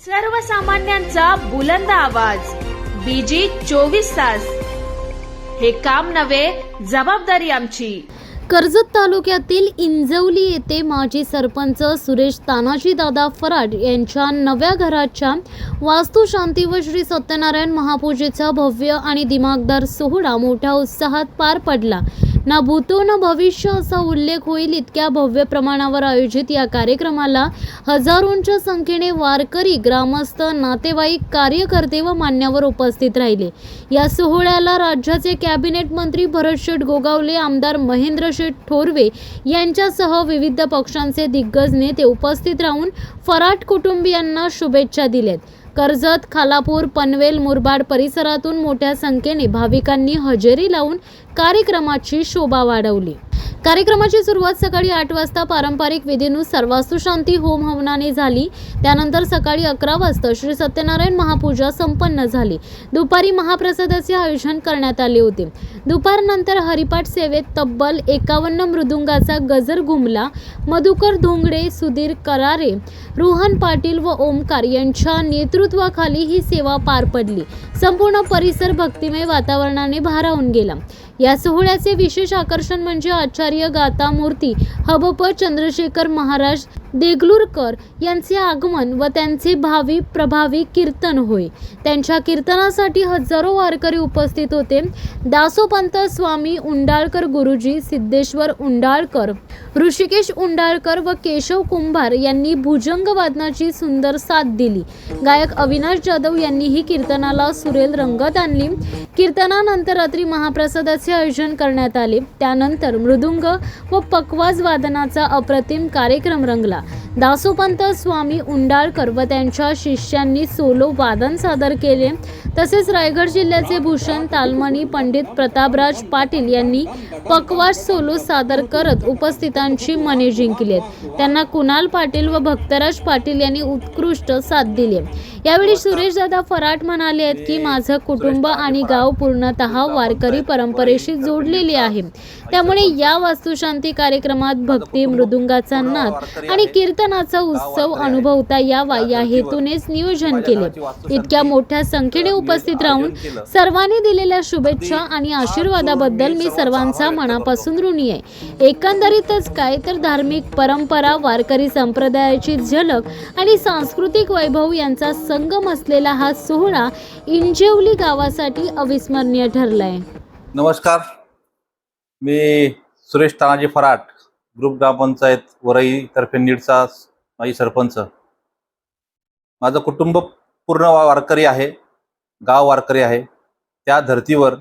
सर्वसामान्यांचा बुलंद आवाज बीजी 24 तास। हे काम नव्हे, जबाबदारी आमची। कर्जत तालुक्यातील इंजवली येथे माजी सरपंच सुरेश तानाजीदादा फराट यांच्या नव्या घराच्या वास्तुशांती व श्री सत्यनारायण महापूजेचा भव्य आणि दिमागदार सोहळा मोठ्या उत्साहात पार पडला। ना भूतो न भविष्य असा उल्लेख होईल इतक्या भव्य प्रमाणावर आयोजित या कार्यक्रमाला हजारोंच्या संख्येने वारकरी, ग्रामस्थ, नातेवाईक, कार्यकर्ते व मान्यवर उपस्थित राहिले। या सोहळ्याला राज्याचे कॅबिनेट मंत्री भरतशेठ गोगावले, आमदार महेंद्रशेठ थोरवे यांच्यासह विविध पक्षांचे दिग्गज नेते उपस्थित राहून फराट कुटुंबियांना शुभेच्छा दिल्यात। कर्जत, खालापूर, पनवेल, मुरबाड परिसरातून मोठ्या संख्येने भाविकांनी हजेरी लावून कार्यक्रमाची शोभा वाढवली। कार्यक्रमाची सुरुवात सकाळी 8 वाजता पारंपरिक विधीनुसार वास्तुशांती होम हवनाने झाली। त्यानंतर सकाळी 11 वाजता श्री सत्यनारायण महापूजा संपन्न झाली। दुपारी महाप्रसादाचे आयोजन करण्यात आले होते। दुपारनंतर हरिपाठ सेवेत तब्बल 51 मृदुंगाचा गजर घुमला। मधुकर धोंगडे, सुधीर करारे, रोहन पाटील व ओमकार यांच्या नेतृत्वाखाली ही सेवा पार पडली। संपूर्ण परिसर भक्तिमय वातावरणाने भारावून गेला। या सोहळ्याचे विशेष आकर्षण म्हणजे आचार्य गाथा मूर्ती हबप चंद्रशेखर महाराज देगलूरकर यांचे आगमन व त्यांचे भावी प्रभावी कीर्तन होय। त्यांच्या कीर्तनासाठी हजारो वारकरी उपस्थित होते। दासोपंत स्वामी उंडाळकर गुरुजी, सिद्धेश्वर उंडाळकर, ऋषिकेश उंडाळकर व केशव कुंभार यांनी भुजंग वादनाची सुंदर साथ दिली। गायक अविनाश जाधव यांनीही कीर्तनाला सुरेल रंगत आणली। कीर्तनानंतर रात्री महाप्रसादाचे आयोजन करण्यात आले। त्यानंतर मृदुंग व पखवाज वादनाचा अप्रतिम कार्यक्रम रंगला। दासोपंत स्वामी उंडाळकर व त्यांच्या शिष्यांनी सोलो वादन सादर केले। तसेच रायगड जिल्ह्याचे भूषण तालमणी पंडित प्रतापराज पाटील यांनी पखवाज सोलो सादर करत उपस्थितांची मने जिंकली। त्यांना कुणाल पाटील व भक्तराज पाटील यांनी उत्कृष्ट साथ दिली। यावेळी सुरेशदादा फराट म्हणाले आहेत की माझं कुटुंब आणि गाव पूर्णतः वारकरी परंपरेशी जोडलेले आहे। त्यामुळे या वास्तुशांती कार्यक्रमात भक्ती, मृदुंगाचा नाद आणि कीर्तनाचा उत्सव अनुभवता यावा या हेतूनेच नियोजन केले। इतक्या मोठ्या संख्येने उपस्थित राहून सर्वांनी दिलेल्या शुभेच्छा आणि आशीर्वादाबद्दल मी सर्वांचा मनापासून ऋणी आहे। एकंदरीतच काय तर धार्मिक परंपरा, वारकरी संप्रदायाची झलक आणि सांस्कृतिक वैभव यांचा संगम असलेला हा सोहळा इंजेवली गावासाठी अविस्मरणीय ठरलाय। नमस्कार, मी सुरेश तानाजी फराट, ग्रुप ग्रामपंचायत वरई तर्फे निडचा माजी सरपंच। माझं कुटुंब पूर्ण वारकरी आहे, गाव वारकरी आहे। त्या धर्तीवर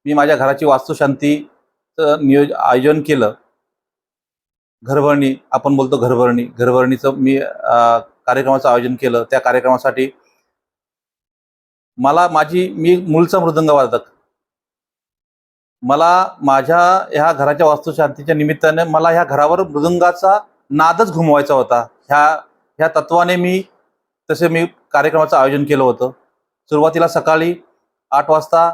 मी माझ्या घराची वास्तुशांतीचं आयोजन केलं। घरभरणी, आपण बोलतो घरभरणीचं मी कार्यक्रमाचं आयोजन केलं। त्या कार्यक्रमासाठी मी मूळचा मृदंगवादक, मला माझ्या ह्या घराच्या वास्तुशांतीच्या निमित्ताने मला ह्या घरावर मृदंगाचा नादच घुमवायचा होता। ह्या तत्वाने मी कार्यक्रमाचं आयोजन केलं होतं। सुरुवातीला सकाळी 8 वाजता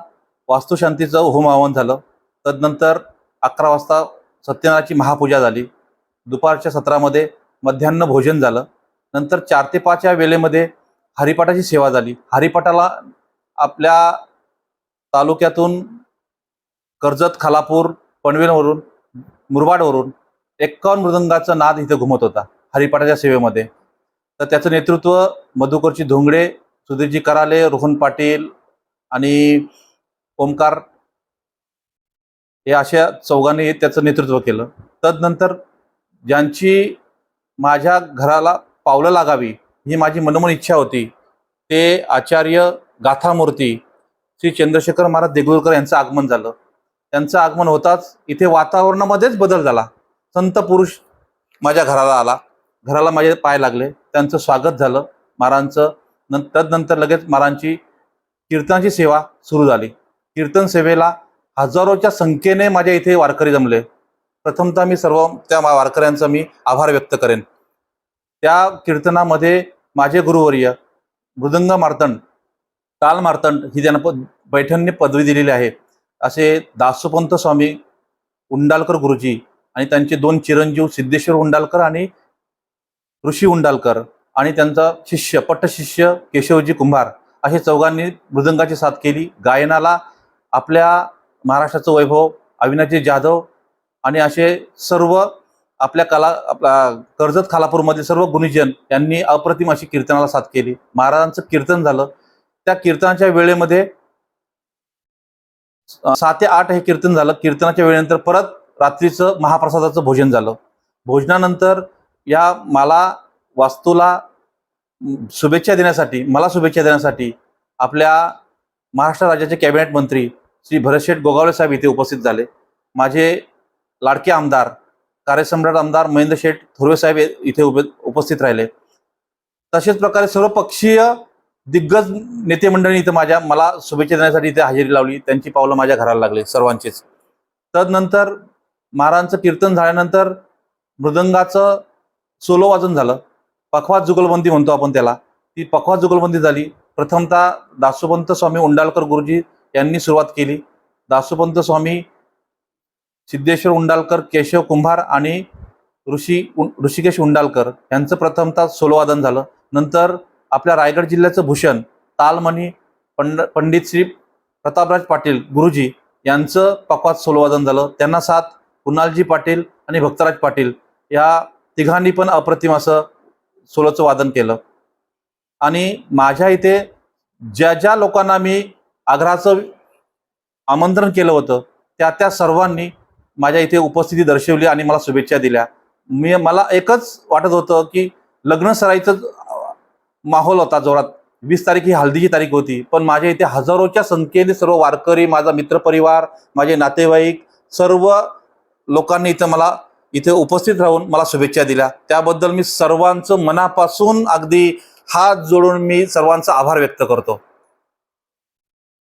वास्तुशांतीचं होम हवन झालं। तदनंतर 11 वाजता सत्यनारायणाची महापूजा झाली। दुपारच्या सत्रामध्ये मध्यान्ह भोजन झालं। नंतर 4 ते 5 या वेळेमध्ये हरिपाठाची सेवा झाली। हरिपाठाला आपल्या तालुक्यातून कर्जत, खालापूर, पनवेलवरून, मुरबाडवरून 51 मृदंगाचा नाद इथे घुमत होता हरिपाठाच्या सेवेमध्ये। तर त्याचं नेतृत्व मधुकरजी धोंगडे, सुधीरजी कराले, रोहन पाटील आणि ओमकार हे अशा चौघांनी त्याचं नेतृत्व केलं। तदनंतर ज्यांची माझ्या घराला पावलं लागावी ही माझी मनोमन इच्छा होती, ते आचार्य गाथा मूर्ती श्री चंद्रशेखर महाराज देगलूरकर यांचं आगमन झालं। त्यांचं आगमन होताच इथे वातावरणामध्येच बदल झाला। संत पुरुष माझ्या घराला आला, घराला माझे पाय लागले, त्यांचं स्वागत झालं महाराजांचं। तदनंतर लगेच महाराजांची कीर्तनाची सेवा सुरू झाली। कीर्तन सेवेला हजारोच्या संख्येने माझ्या इथे वारकरी जमले। प्रथमतः मी सर्व त्या वारकऱ्यांचा मी आभार व्यक्त करेन। त्या कीर्तनामध्ये माझे गुरुवर्य मृदंग मार्तंड, ताल मार्तंड ही त्यांना बैठणने पदवी दिलेली आहे असे दासोपंत स्वामी उंडाळकर गुरुजी आणि त्यांचे 2 चिरंजीव सिद्धेश्वर उंडाळकर आणि ऋषी उंडाळकर आणि त्यांचा शिष्य पट्टशिष्य केशवजी कुंभार असे चौघांनी मृदंगाची साथ केली. गायनाला आपल्या महाराष्ट्राचं वैभव अविनाशजी जाधव आणि असे सर्व आपल्या कर्जत खालापूरमधील सर्व गुणीजन यांनी अप्रतिम अशी कीर्तनाला साथ केली. महाराजांचं कीर्तन झालं. त्या कीर्तनाच्या वेळेमध्ये 7 ते 8 हे कीर्तन झालं. कीर्तनाच्या वेळेनंतर परत रात्रीचं महाप्रसादाचं भोजन झालं. भोजनानंतर मला वास्तूला शुभेच्छा देण्यासाठी आपल्या महाराष्ट्र राज्याचे कॅबिनेट मंत्री श्री भरतशेठ गोगावले साहेब इथे उपस्थित झाले. माझे लाडके आमदार कार्यसम्राट आमदार महेंद्र शेठ थोरवे साहेब इथे उपस्थित राहिले. तसेच प्रकारे सर्व पक्षीय दिग्गज नेते मंडळी इथे मला शुभेच्छा देण्यासाठी इथे हजेरी लावली. त्यांची पावलं माझ्या घराला लागली सर्वांचीच. तदनंतर महाराजांचं कीर्तन झाल्यानंतर मृदंगाचं सोलो वाजन झालं. पखवाज जुगलबंदी म्हणतो आपण त्याला. ती पखवाज जुगलबंदी झाली. प्रथमतः दासोपंत स्वामी उंडालकर गुरुजी यांनी सुरुवात केली. दासोपंत स्वामी, सिद्धेश्वर उंडालकर, केशव कुंभार आणि ऋषिकेश उंडालकर यांचं प्रथमतः सोलोवादन झालं. नंतर आपल्या रायगड जिल्ह्याचं भूषण तालमणी पंडित श्री प्रतापराज पाटील गुरुजी यांचं पखवाज सोलोवादन झालं. त्यांना साथ कुणालजी पाटील आणि भक्तराज पाटील या तिघांनी पण अप्रतिम असं सोलोचं वादन केलं. आणि माझ्या इथे ज्या लोकांना मी आग्रहाचं आमंत्रण केलं होतं त्या सर्वांनी माझ्या इथे उपस्थिती दर्शवली आणि मला शुभेच्छा दिल्या. मला एकच वाटत होतं की लग्न सराईचं माहोल होता जोरात. 20 तारीख ही हल्दीची तारीख होती, पण माझ्या इथे हजारोच्या संख्येने सर्व वारकरी, माझा मित्रपरिवार, माझे नातेवाईक, सर्व लोकांनी इथे उपस्थित राहून मला शुभेच्छा दिल्या. त्याबद्दल मी सर्वांचं मनापासून अगदी हात जोडून मी सर्वांचा आभार व्यक्त करतो.